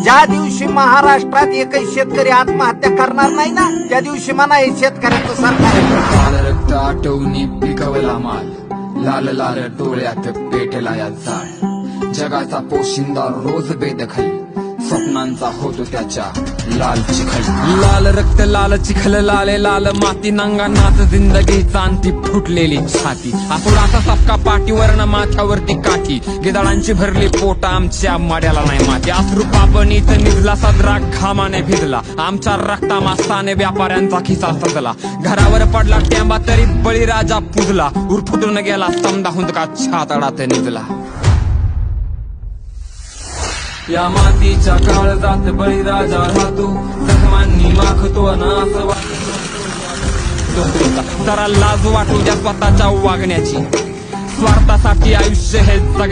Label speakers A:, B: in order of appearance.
A: ज्या दिवशी महाराष्ट्रात एकही शेतकरी आत्महत्या करणार नाही ना, त्या दिवशी म्हणा हे शेतकऱ्याचं सरकार आहे.
B: लाल रक्त आटवणी पिकवला माल, लाल लाल डोळ्यात पेटला या जाळ. जगाचा पोशिंदा रोज बेदखल, स्वप्नांचा होतो त्याच्या लाल चिखल. लाल रक्त लाल चिखल, लाले लाल माती, नांगानाथ जिंदगीचा अंती फुटलेली छाती. आपुडाचा सपका पाठीवरन माथ्यावरती काठी, गिदाळांची भरली पोट आमच्या माड्याला नाही माती. अश्रू पापणीत निजला सदरा घामाने भिजला, आमच्या रक्तामासाने व्यापाऱ्यांचा खिसा सजला. घरावर पडला टेंबा तरी बळीराजा पुजला, उरफुटून गेला समदा हुंदका छातडात निजला. या मातीच्या काळजात बळीराजा राहतो, जखमांनी माखतो ना असं जरा लाज वाटू द्या स्वतःच्या वागण्याची, स्वार्थासाठी आयुष्य हे जगण्या.